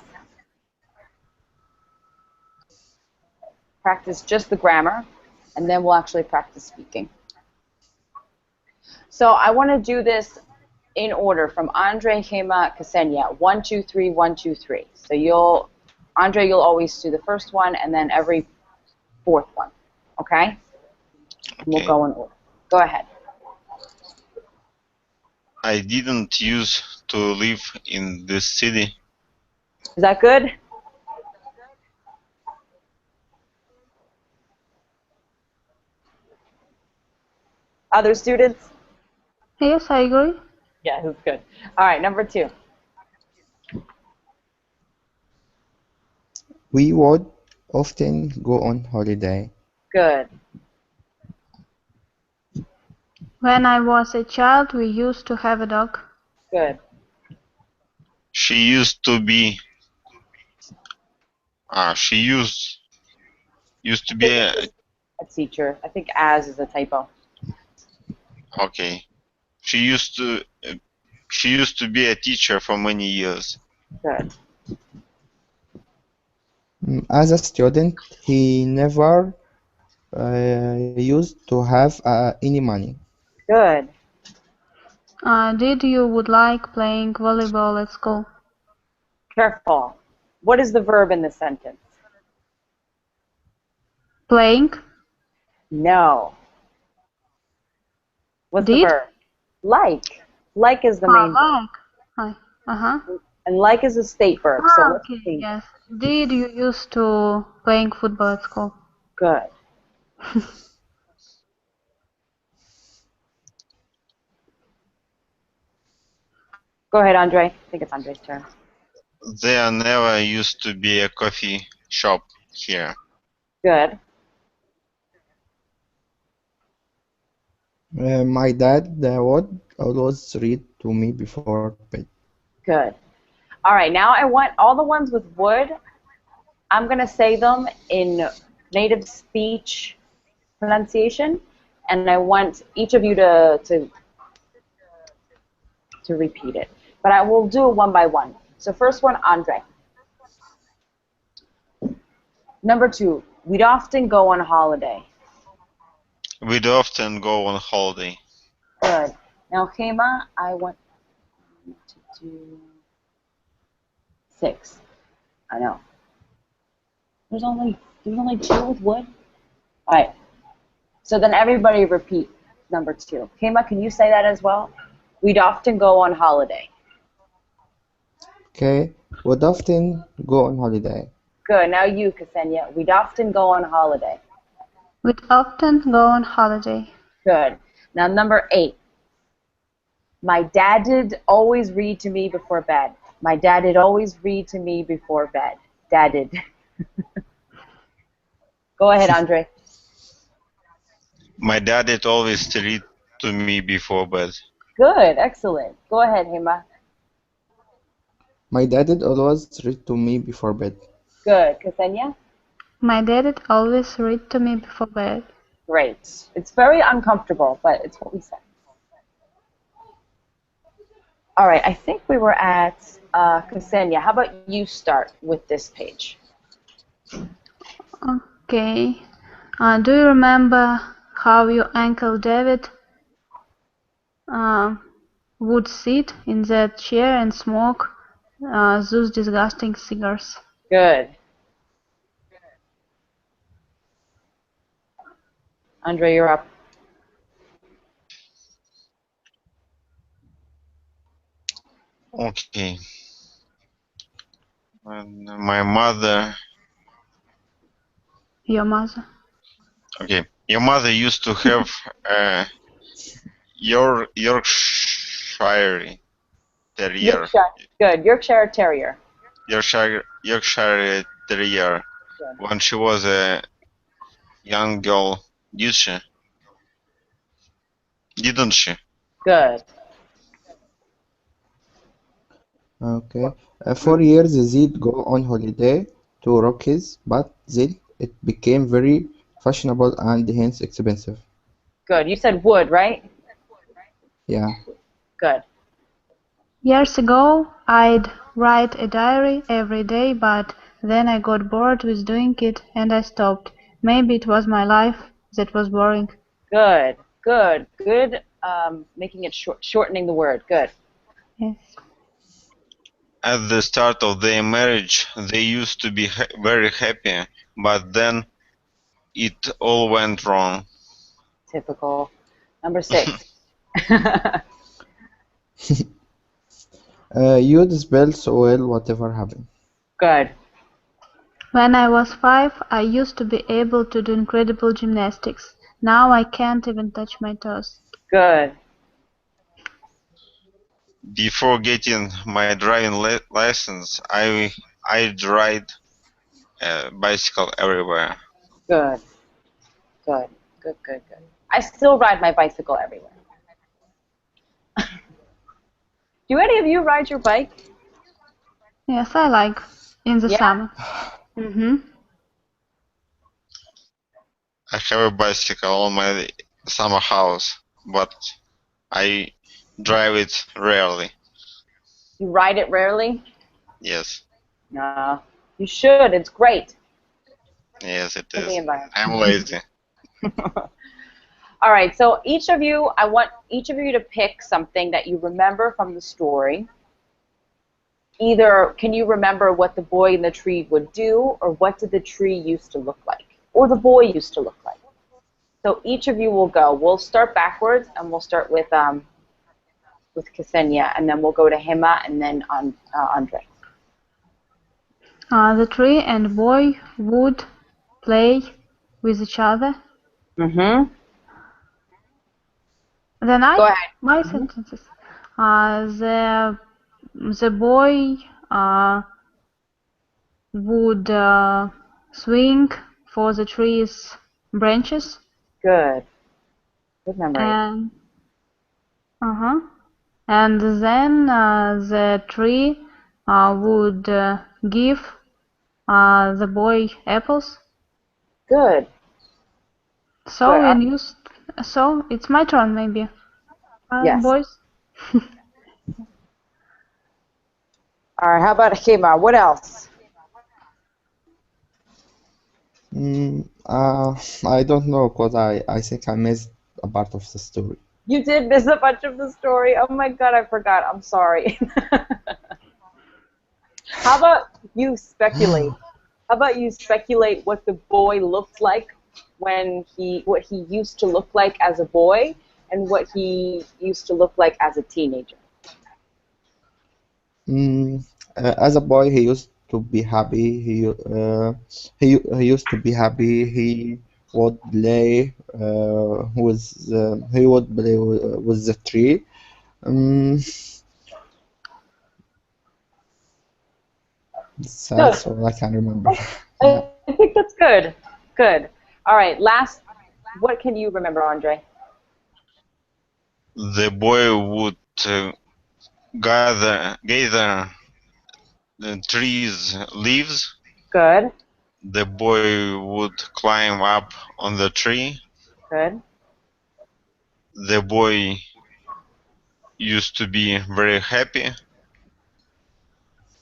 [SPEAKER 1] Practice just the grammar, and then we'll actually practice speaking. So I want to do this in order from Andre, Hema, Ksenia. 1, 2, 3, 1, 2, 3. So Andre, you'll always do the first one, and then every fourth one. Okay? We'll
[SPEAKER 2] Okay.
[SPEAKER 1] go in order. Go ahead.
[SPEAKER 2] I didn't used to live in this city.
[SPEAKER 1] Is that good? Other students?
[SPEAKER 3] Yes, I agree.
[SPEAKER 1] Yeah, that's good. All right, number 2.
[SPEAKER 4] We would often go on holiday.
[SPEAKER 1] Good.
[SPEAKER 3] When I was a child, we used to have a dog.
[SPEAKER 1] Good.
[SPEAKER 2] She used to be. She used to be
[SPEAKER 1] A teacher. I think as is a typo.
[SPEAKER 2] okay. She used to be a teacher for many years.
[SPEAKER 1] Good.
[SPEAKER 4] As a student, he never used to have any money.
[SPEAKER 1] Good.
[SPEAKER 3] Did you would like playing volleyball at school?
[SPEAKER 1] Careful. What is the verb in the sentence?
[SPEAKER 3] Playing?
[SPEAKER 1] No. What's the
[SPEAKER 3] Did?
[SPEAKER 1] verb? Like. Like is the main verb.
[SPEAKER 3] Like. Uh-huh.
[SPEAKER 1] And like is a state verb. So let's
[SPEAKER 3] Okay,
[SPEAKER 1] see.
[SPEAKER 3] yes. Did you used to playing football at school?
[SPEAKER 1] Good. Go ahead, Andre. I think it's Andre's turn.
[SPEAKER 2] There never used to be a coffee shop here.
[SPEAKER 1] Good.
[SPEAKER 4] My dad would always read to me before bed.
[SPEAKER 1] Good. All right, now I want all the ones with would. I'm going to say them in native speech pronunciation, and I want each of you to repeat it. But I will do it one by one. So first one, Andre. Number 2, we'd often go on holiday.
[SPEAKER 2] We'd often go on holiday.
[SPEAKER 1] Good. Now, Hema, I want you to do 6. I know. There's only 2 with would. All right. So then everybody repeat number 2. Hema, can you say that as well? We'd often go on holiday.
[SPEAKER 4] Okay, would often go on holiday.
[SPEAKER 1] Good. Now you, Ksenia. We'd often go on holiday.
[SPEAKER 3] We'd often go on holiday.
[SPEAKER 1] Good. Now number 8. My dad did always read to me before bed. My dad did always read to me before bed. Dad did. Go ahead, Andre.
[SPEAKER 2] My dad did always read to me before bed.
[SPEAKER 1] Good. Excellent. Go ahead, Hema.
[SPEAKER 4] My dad did always read to me before bed.
[SPEAKER 1] Good. Ksenia?
[SPEAKER 3] My dad always read to me before bed.
[SPEAKER 1] Great. It's very uncomfortable, but it's what we said. All right. I think we were at Ksenia. How about you start with this page?
[SPEAKER 3] Okay. Do you remember how your Uncle David would sit in that chair and smoke those disgusting cigars?
[SPEAKER 1] Good. Andre, you're up.
[SPEAKER 2] Okay. And my mother.
[SPEAKER 3] Your mother.
[SPEAKER 2] Okay. Your mother used to have Yorkshire Terrier.
[SPEAKER 1] Yorkshire. Good. Yorkshire Terrier.
[SPEAKER 2] Yorkshire Terrier.
[SPEAKER 1] Good.
[SPEAKER 2] When she was a young girl, didn't she?
[SPEAKER 1] Good.
[SPEAKER 4] Okay. For years, they'd go on holiday to Rockies, but then it became very fashionable and hence expensive.
[SPEAKER 1] Good. You said wood, right?
[SPEAKER 4] Yeah.
[SPEAKER 1] Good.
[SPEAKER 3] Years ago, I'd write a diary every day, but then I got bored with doing it and I stopped. Maybe it was my life that was boring.
[SPEAKER 1] Good. Good. Good. Making it shortening the word. Good.
[SPEAKER 3] Yes.
[SPEAKER 2] At the start of their marriage, they used to be very happy, but then it all went wrong.
[SPEAKER 1] Typical. Number 6.
[SPEAKER 4] You'd spell so well whatever happened.
[SPEAKER 1] Good.
[SPEAKER 3] When I was 5, I used to be able to do incredible gymnastics. Now I can't even touch my toes.
[SPEAKER 1] Good.
[SPEAKER 2] Before getting my driving license, I'd ride a bicycle everywhere.
[SPEAKER 1] Good. Good. Good. Good. Good. I still ride my bicycle everywhere. Do any of you ride your bike?
[SPEAKER 3] Yes, I like in the
[SPEAKER 1] Yeah?
[SPEAKER 3] summer.
[SPEAKER 2] I have a bicycle on my summer house, but I drive it rarely.
[SPEAKER 1] You ride it rarely?
[SPEAKER 2] Yes,
[SPEAKER 1] No. You should. It's great
[SPEAKER 2] yes, it
[SPEAKER 1] for the
[SPEAKER 2] is.
[SPEAKER 1] environment.
[SPEAKER 2] I'm lazy.
[SPEAKER 1] All right. So each of you, I want each of you to pick something that you remember from the story. Either can you remember what the boy in the tree would do, or what did the tree used to look like, or the boy used to look like. So each of you will go. We'll start backwards, and we'll start with Ksenia, and then we'll go to Hema, and then on Andre.
[SPEAKER 3] The tree and boy would play with each other.
[SPEAKER 1] Mm-hmm.
[SPEAKER 3] Then
[SPEAKER 1] Go ahead.
[SPEAKER 3] my sentences. The boy would swing for the tree's branches,
[SPEAKER 1] Good. Good memory.
[SPEAKER 3] and and then the tree would give the boy apples.
[SPEAKER 1] Good.
[SPEAKER 3] So
[SPEAKER 1] Good.
[SPEAKER 3] so it's my turn maybe.
[SPEAKER 1] Yes.
[SPEAKER 3] Boys.
[SPEAKER 1] All right. How about Hema? What else?
[SPEAKER 4] I don't know because I think I missed a part of the story.
[SPEAKER 1] You did miss a bunch of the story. Oh my God, I forgot. I'm sorry. How about you speculate? How about you speculate what the boy looked like what he used to look like as a boy, and what he used to look like as a teenager?
[SPEAKER 4] as a boy, he used to be happy. He used to be happy. He would play he would play with the tree. Um,
[SPEAKER 1] Good.
[SPEAKER 4] that's all I can remember. Yeah.
[SPEAKER 1] I think that's good. Good. All right. Last, what can you remember, Andre?
[SPEAKER 2] The boy would gather the trees leaves.
[SPEAKER 1] Good.
[SPEAKER 2] The boy would climb up on the tree.
[SPEAKER 1] Good.
[SPEAKER 2] The boy used to be very happy.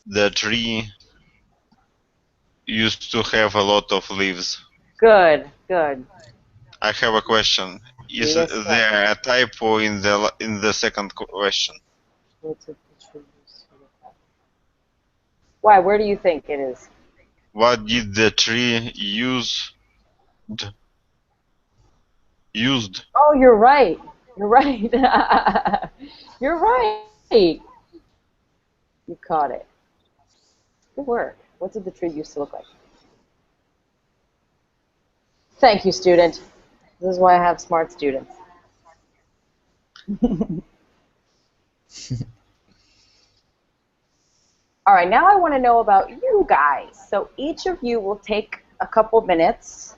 [SPEAKER 2] The tree used to have a lot of leaves.
[SPEAKER 1] Good. Good.
[SPEAKER 2] I have a question. Is
[SPEAKER 1] Yes, sir.
[SPEAKER 2] there a typo in the second question?
[SPEAKER 1] What did the tree used to look like? Why? Where do you think it is?
[SPEAKER 2] What did the tree used?
[SPEAKER 1] Oh, you're right. You're right. You're right. You caught it. Good work. What did the tree used to look like? Thank you, student. This is why I have smart students. All right, now I want to know about you guys. So each of you will take a couple minutes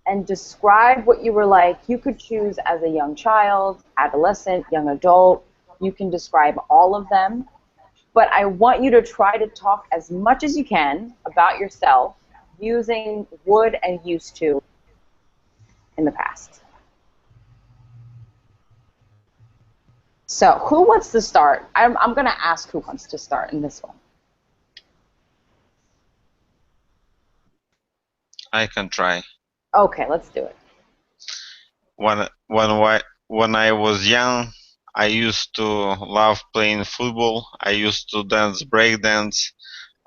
[SPEAKER 1] and describe what you were like. You could choose as a young child, adolescent, young adult. You can describe all of them. But I want you to try to talk as much as you can about yourself using would and used to in the past. So who wants to start? I'm going to ask who wants to start in this one.
[SPEAKER 2] I can try.
[SPEAKER 1] Okay, let's do it.
[SPEAKER 2] When I was young, I used to love playing football. I used to break dance.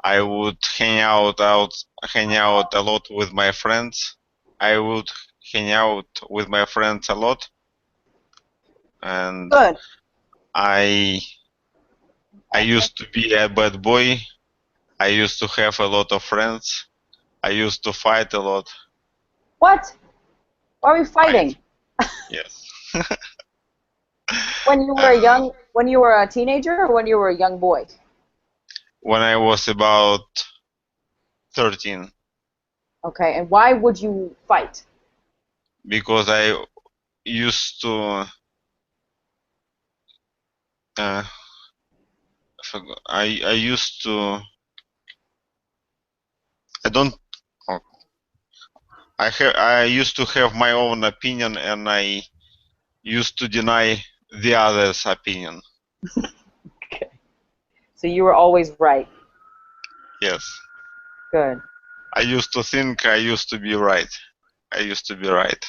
[SPEAKER 2] I would hang out a lot with my friends. I would hang out with my friends a lot. And
[SPEAKER 1] Good.
[SPEAKER 2] I used to be a bad boy. I used to have a lot of friends. I used to fight a lot.
[SPEAKER 1] What? Why are we fighting?
[SPEAKER 2] Yes.
[SPEAKER 1] When you were a teenager or when you were a young boy?
[SPEAKER 2] When I was about 13.
[SPEAKER 1] Okay, and why would you fight?
[SPEAKER 2] Because I used to I used to I used to have my own opinion, and I used to deny the other's opinion.
[SPEAKER 1] Okay. So you were always right.
[SPEAKER 2] Yes.
[SPEAKER 1] Good.
[SPEAKER 2] I used to think I used to be right. I used to be right.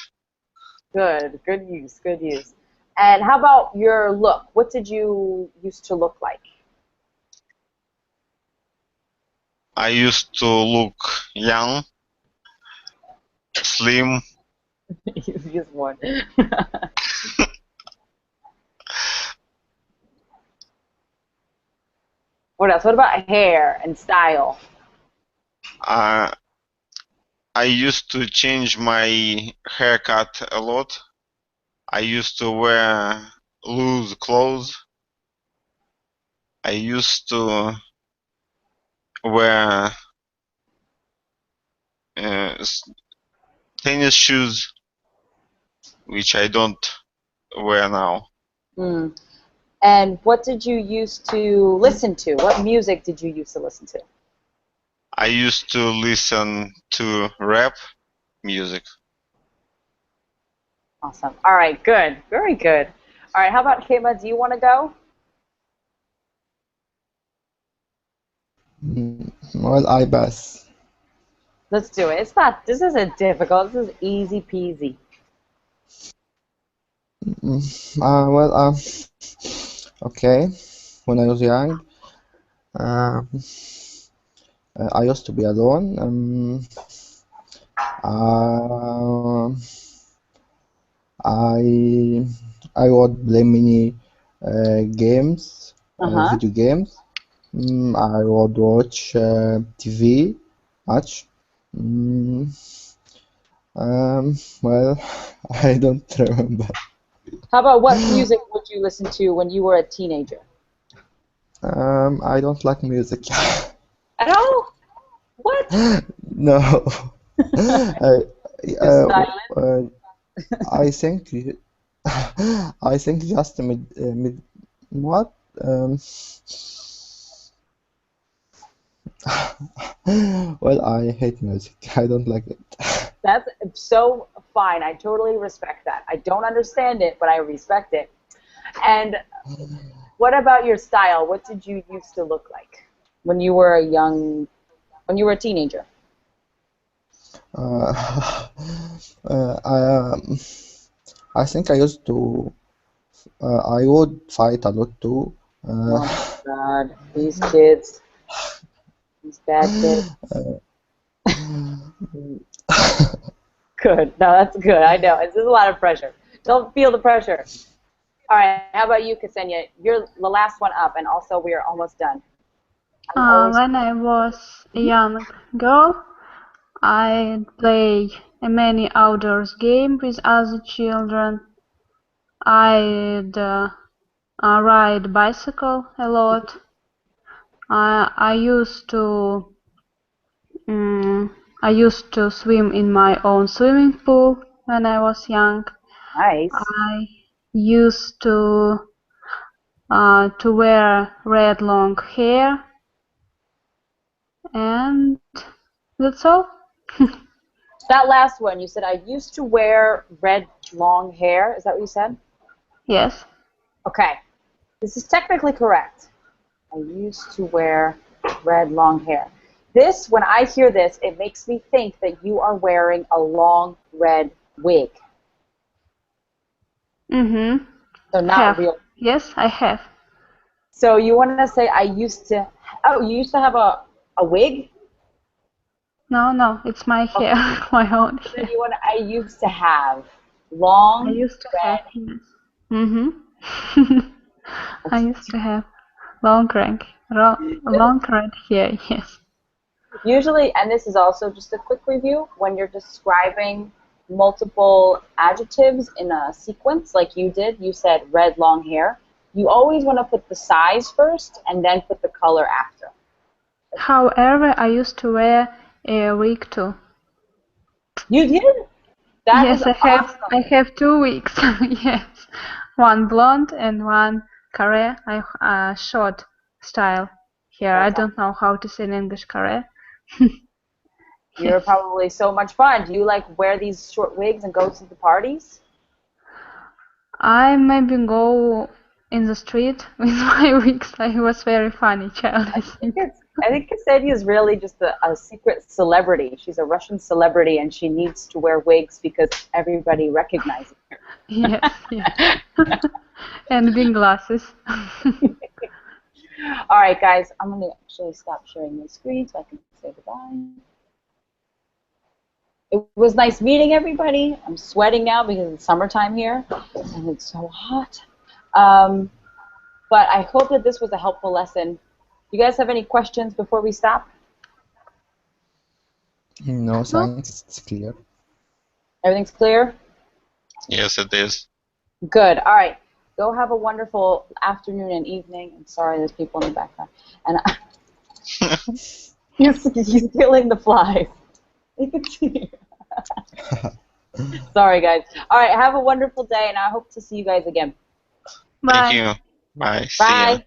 [SPEAKER 1] Good. Good use. Good use. And how about your look? What did you used to look like?
[SPEAKER 2] I used to look young, slim.
[SPEAKER 1] Use one. What else? What about hair and style?
[SPEAKER 2] I used to change my haircut a lot. I used to wear loose clothes. I used to wear tennis shoes, which I don't wear now.
[SPEAKER 1] Mm. And what did you used to listen to? What music did you used to listen to?
[SPEAKER 2] I used to listen to rap music.
[SPEAKER 1] Awesome. All right, good. Very good. All right, how about Kema? Do you want to go?
[SPEAKER 4] Well, I pass.
[SPEAKER 1] Let's do it. It's not, this isn't difficult. This is easy peasy.
[SPEAKER 4] Well, okay. When I was young, I used to be alone. I would play many games, video games. I would watch TV much. Mm, well, I don't remember.
[SPEAKER 1] How about what music would you listen to when you were a teenager?
[SPEAKER 4] I don't like music.
[SPEAKER 1] At all? What?
[SPEAKER 4] No. I,
[SPEAKER 1] Just
[SPEAKER 4] uh,
[SPEAKER 1] silent?
[SPEAKER 4] uh, I think I think just mid what? Well, I hate music. I don't like it.
[SPEAKER 1] That's so fine. I totally respect that. I don't understand it, but I respect it. And what about your style? What did you used to look like when you were when you were a teenager?
[SPEAKER 4] Uh, um, I think I used to. I would fight a lot too. Uh,
[SPEAKER 1] Oh my God, these kids, these bad kids. Good. No, that's good. I know. It's just a lot of pressure. Don't feel the pressure. All right. How about you, Ksenia? You're the last one up, and also we are almost done. I'm always.
[SPEAKER 3] When I was a young girl, I play many outdoors games with other children. I'd ride bicycle a lot. I used to I used to swim in my own swimming pool when I was young.
[SPEAKER 1] Nice.
[SPEAKER 3] I used to wear red long hair, and that's all.
[SPEAKER 1] That last one, you said I used to wear red long hair. Is that what you said?
[SPEAKER 3] Yes.
[SPEAKER 1] Okay. This is technically correct. I used to wear red long hair. This, when I hear this, it makes me think that you are wearing a long red wig.
[SPEAKER 3] Mm-hmm.
[SPEAKER 1] So not
[SPEAKER 3] Have.
[SPEAKER 1] real.
[SPEAKER 3] Yes, I have.
[SPEAKER 1] So you want to say I used to, oh, you used to have a wig?
[SPEAKER 3] No, it's my
[SPEAKER 1] Okay.
[SPEAKER 3] hair, my own
[SPEAKER 1] So then
[SPEAKER 3] hair.
[SPEAKER 1] you want to, I used to have
[SPEAKER 3] I
[SPEAKER 1] long
[SPEAKER 3] used to have,
[SPEAKER 1] red.
[SPEAKER 3] yes. Mm-hmm. I used to have long red hair, yes.
[SPEAKER 1] Usually, and this is also just a quick review, when you're describing multiple adjectives in a sequence like you did, you said red long hair, you always want to put the size first and then put the color after.
[SPEAKER 3] However, I used to wear a wig too.
[SPEAKER 1] You did? That is
[SPEAKER 3] Yes, I
[SPEAKER 1] awesome.
[SPEAKER 3] have 2 weeks. Yes, one blonde and one carré, short style hair. I
[SPEAKER 1] That's
[SPEAKER 3] don't know how to say in English carré.
[SPEAKER 1] You're
[SPEAKER 3] Yes.
[SPEAKER 1] probably so much fun. Do you like wear these short wigs and go to the parties?
[SPEAKER 3] I maybe go in the street with my wigs. I was very funny child, I think.
[SPEAKER 1] I think Ksenia is really just a secret celebrity. She's a Russian celebrity and she needs to wear wigs because everybody recognizes her.
[SPEAKER 3] Yes, yes. And big glasses.
[SPEAKER 1] All right, guys, I'm going to actually stop sharing my screen so I can say goodbye. It was nice meeting everybody. I'm sweating now because it's summertime here and it's so hot. But I hope that this was a helpful lesson. You guys have any questions before we stop?
[SPEAKER 4] No, thanks. It's clear.
[SPEAKER 1] Everything's clear?
[SPEAKER 2] Yes, it is.
[SPEAKER 1] Good. All right. Go have a wonderful afternoon and evening. I'm sorry, there's people in the background. And he's killing the flies. You can see. Sorry, guys. All right. Have a wonderful day, and I hope to see you guys again.
[SPEAKER 2] Thank
[SPEAKER 3] Bye.
[SPEAKER 2] you. Bye. See ya.
[SPEAKER 1] Bye.